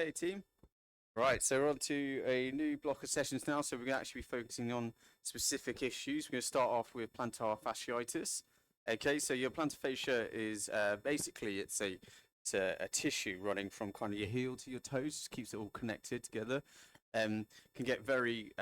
Hey team. Right, so we're on to a new block of sessions now. So we're going to actually be focusing on specific issues. We're going to start off with plantar fasciitis. Okay, so your plantar fascia is basically it's a tissue running from kind of your heel to your toes, just keeps it all connected together. Can get very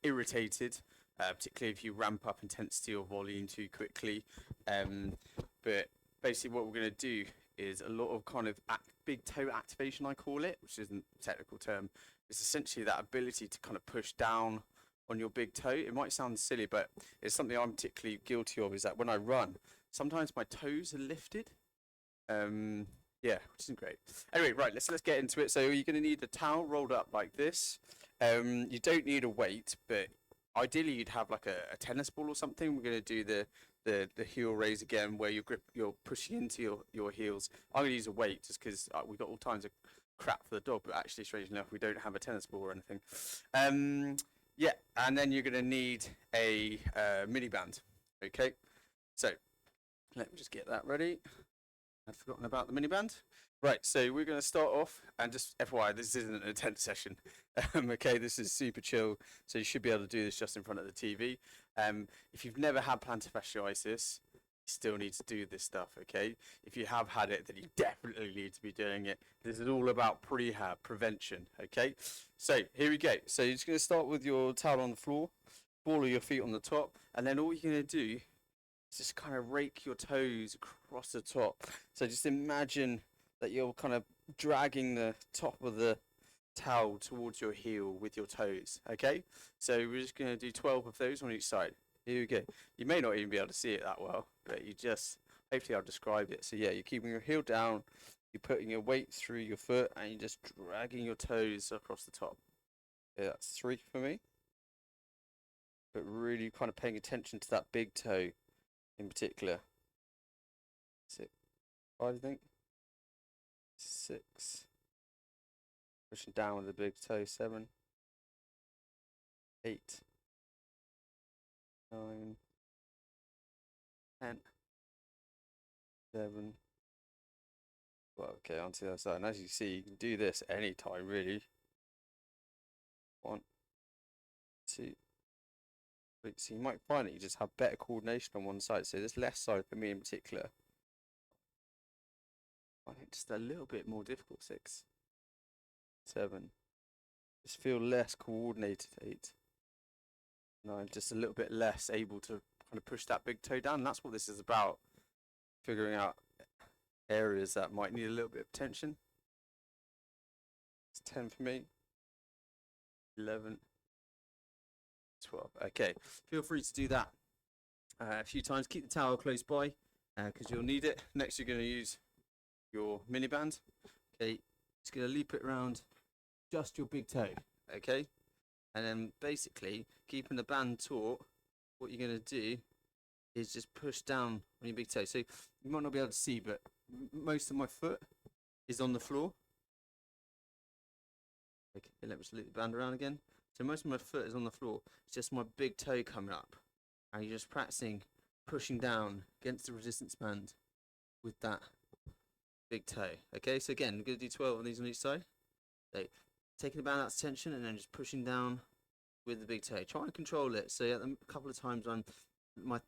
irritated, particularly if you ramp up intensity or volume too quickly. But basically, what we're going to do is a lot of kind of big toe activation, I call it, which isn't a technical term. It's essentially that ability to kind of push down on your big toe. It might sound silly, but it's something I'm particularly guilty of. Is that when I run, sometimes my toes are lifted. Um, yeah, which isn't great. Anyway, right, let's get into it. So you're going to need a towel rolled up like this. You don't need a weight, but ideally you'd have like a tennis ball or something. We're going to do the heel raise again, where you're pushing into your heels. I'm going to use a weight just because we've got all kinds of crap for the dog, but actually, strangely enough, we don't have a tennis ball or anything. Yeah, and then you're going to need a mini band. Okay, so let me just get that ready. I'd forgotten about the miniband. Right, so we're going to start off, and just FYI, this isn't an intense session. Okay, this is super chill, so you should be able to do this just in front of the TV. If you've never had plantar fasciitis, you still need to do this stuff, okay? If you have had it, then you definitely need to be doing it. This is all about prehab, prevention, okay? So here we go. So you're just going to start with your towel on the floor, ball of your feet on the top, and then all you're going to do just kind of rake your toes across the top. So just imagine that you're kind of dragging the top of the towel towards your heel with your toes. Okay, so we're just going to do 12 of those on each side. Here we go. You may not even be able to see it that well, but you just, hopefully I'll describe it. So yeah, you're keeping your heel down, you're putting your weight through your foot, and you're just dragging your toes across the top. Yeah, that's 3 for me. But really kind of paying attention to that big toe in particular. 6, 5, I think. 6. Pushing down with the big toe. 7, 8, 9, 10, 11. Well, okay, onto the other side. And as you see, you can do this anytime, really. 1, 2, 3. So you might find that you just have better coordination on one side. So this left side, for me in particular, I think just a little bit more difficult. 6, 7. Just feel less coordinated. 8, 9. Just a little bit less able to kind of push that big toe down. And that's what this is about. Figuring out areas that might need a little bit of attention. It's 10 for me. 11, 12. Okay, feel free to do that a few times. Keep the towel close by because you'll need it. Next, you're going to use your mini band. Okay, just going to loop it around just your big toe. Okay, and then basically keeping the band taut, what you're going to do is just push down on your big toe. So you might not be able to see, but most of my foot is on the floor. Okay, let me just loop the band around again. So most of my foot is on the floor. It's just my big toe coming up. And you're just practicing pushing down against the resistance band with that big toe. Okay, so again, we're going to do 12 of these on each side. So taking the band out of tension and then just pushing down with the big toe. Try and control it. So a couple of times when my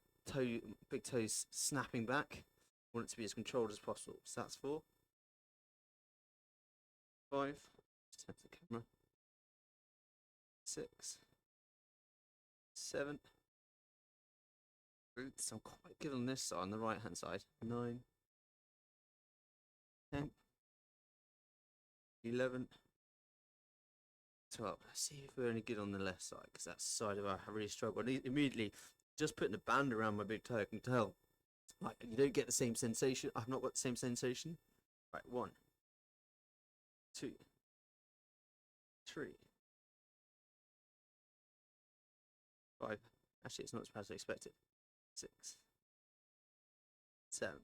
big toe's snapping back, I want it to be as controlled as possible. So that's 4, 5. Just turn to the camera. 6, 7. Roots. I'm quite good on this side, on the right hand side. 9, 10, 11, 12. Let's see if we're any good on the left side, because that's the side of I really struggle. And immediately, just putting a band around my big toe, I can tell. Like, you don't get the same sensation. I've not got the same sensation. Right, 1, 2, 3, 5. Actually, it's not as bad as I expected. 6, 7,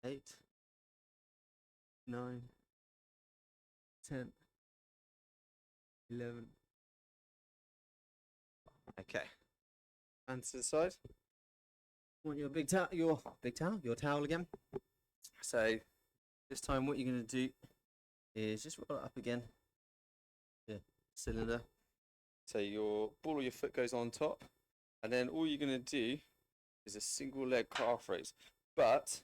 8, 9, 10, 11. Okay. And to the side. Want your towel again. So this time, what you're going to do is just roll it up again. The cylinder. So your ball of your foot goes on top, and then all you're going to do is a single leg calf raise. But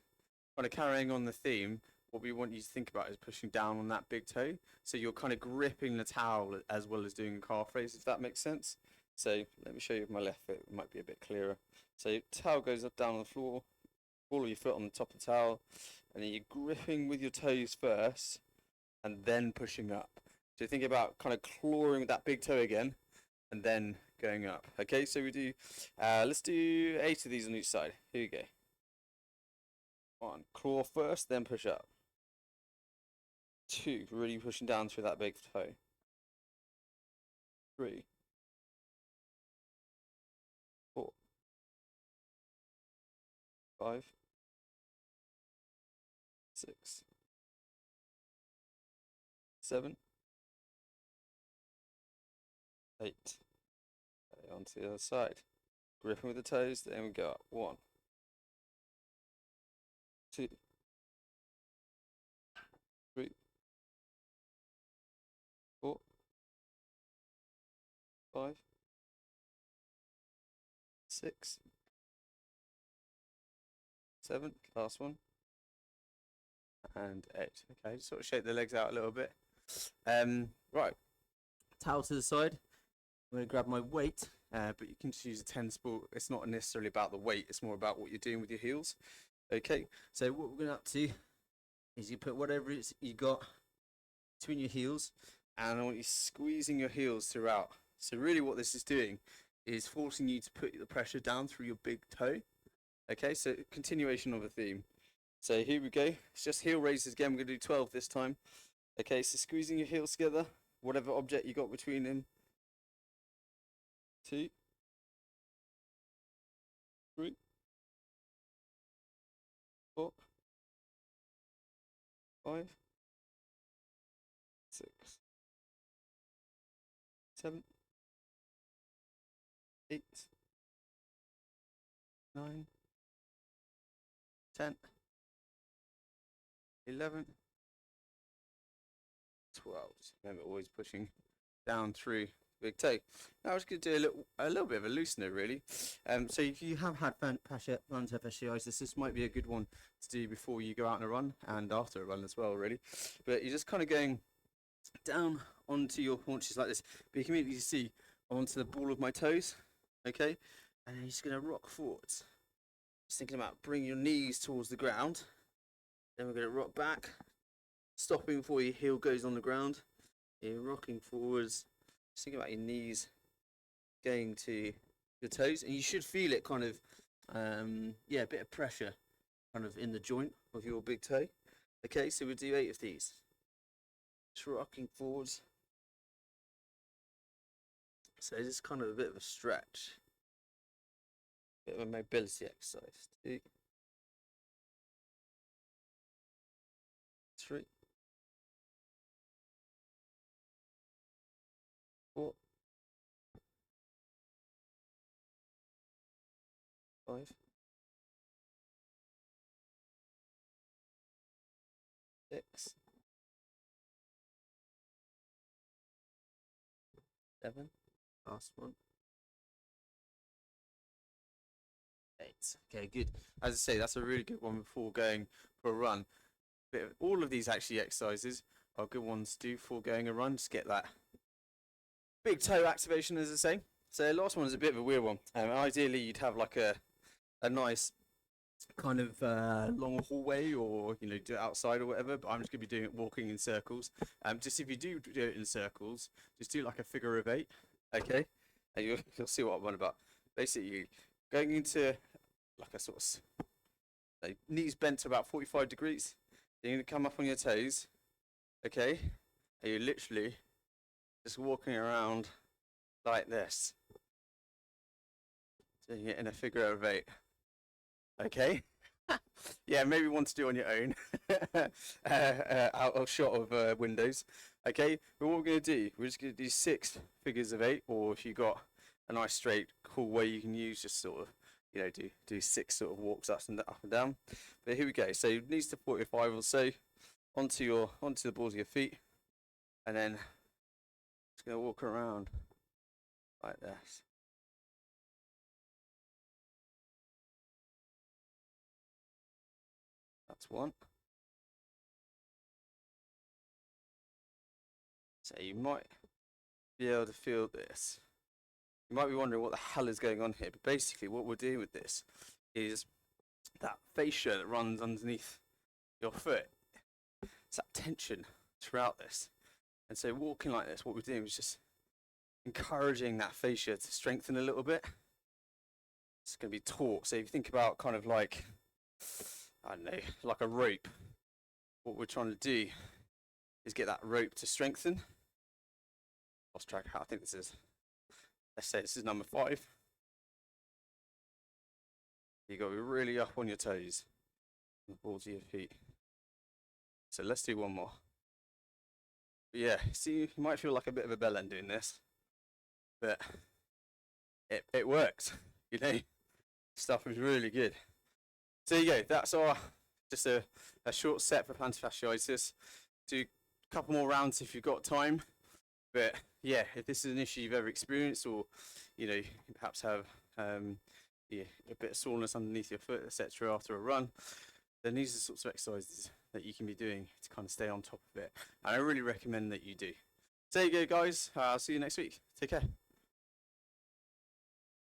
kind of carrying on the theme, what we want you to think about is pushing down on that big toe. So you're kind of gripping the towel as well as doing a calf raise, if that makes sense. So let me show you with my left foot, it might be a bit clearer. So towel goes up down on the floor, ball of your foot on the top of the towel, and then you're gripping with your toes first, and then pushing up. So think about kind of clawing with that big toe again, and then going up. Okay, so we do, let's do 8 of these on each side. Here we go. 1, claw first, then push up. 2, really pushing down through that big toe. 3, 4, 5, 6, 7, 8. Okay, onto the other side. Gripping with the toes, then we go up. 1, 2, 3, 4, 5, 6, 7, last one, and 8. Okay, just sort of shake the legs out a little bit. Right, towel to the side. I'm going to grab my weight, but you can just use a tennis ball. It's not necessarily about the weight, it's more about what you're doing with your heels. Okay, so what we're going up to is you put whatever it's you got between your heels, and I want you squeezing your heels throughout. So really what this is doing is forcing you to put the pressure down through your big toe. Okay, so continuation of a theme. So here we go. It's just heel raises again. We're going to do 12 this time. Okay, so squeezing your heels together, whatever object you got between them. 2, 3, 4, 5, 6, 7, 8, 9, 10, 11, 12. Remember, always pushing down through the big toe. Now I'm just going to do a little bit of a loosener, really. So if you have had plantar fasciitis, this might be a good one to do before you go out on a run and after a run as well, really. But you're just kind of going down onto your haunches like this. But you can immediately see onto the ball of my toes, okay? And then you're just going to rock forwards. Just thinking about bringing your knees towards the ground. Then we're going to rock back, stopping before your heel goes on the ground. You're rocking forwards. Just think about your knees going to your toes, and you should feel it kind of, yeah, a bit of pressure kind of in the joint of your big toe. Okay, so we'll do 8 of these. Just rocking forwards. So this is kind of a bit of a stretch. Bit of a mobility exercise. 2, 3, 4, 5, 6, 7, last one, 8. Okay, good. As I say, that's a really good one before going for a run. But all of these actually exercises are good ones to do before going a run. Just get that big toe activation, as I say. So the last one is a bit of a weird one. Ideally, you'd have like a nice kind of long hallway, or do it outside or whatever. But I'm just gonna be doing it walking in circles. Just if you do it in circles, just do like a figure of 8, okay? And you'll see what I'm on about. Basically, going into like a sort of like knees bent to about 45 degrees. You're gonna come up on your toes, okay? And you're literally just walking around like this, doing it in a figure of 8. Okay. Yeah, maybe one to do on your own. Out of shot of windows. Okay, but what we're going to do, we're just going to do 6 figures of 8, or if you've got a nice straight cool way you can use, just sort of do 6 sort of walks up and down. But here we go. So knees to 45 or so, onto the balls of your feet. and then just going to walk around like this. That's one. So you might be able to feel this. You might be wondering what the hell is going on here, but basically what we're doing with this is that fascia that runs underneath your foot. It's that tension throughout this. And so walking like this, what we're doing is just encouraging that fascia to strengthen a little bit. It's going to be taut. So if you think about kind of like, I don't know, like a rope, what we're trying to do is get that rope to strengthen. Lost track. I think this is, let's say this is number 5. You got to be really up on your toes, the balls of your feet. So let's do one more. But yeah, see, you might feel like a bit of a bellend doing this, but it works. You know, stuff is really good. So there you go. That's our just a short set for plantar fasciitis. Do a couple more rounds if you've got time. But yeah, if this is an issue you've ever experienced, or you know, you perhaps have yeah, a bit of soreness underneath your foot, etc., after a run, then these are the sorts of exercises that you can be doing to kind of stay on top of it. And I really recommend that you do. So there you go, guys. I'll see you next week. Take care.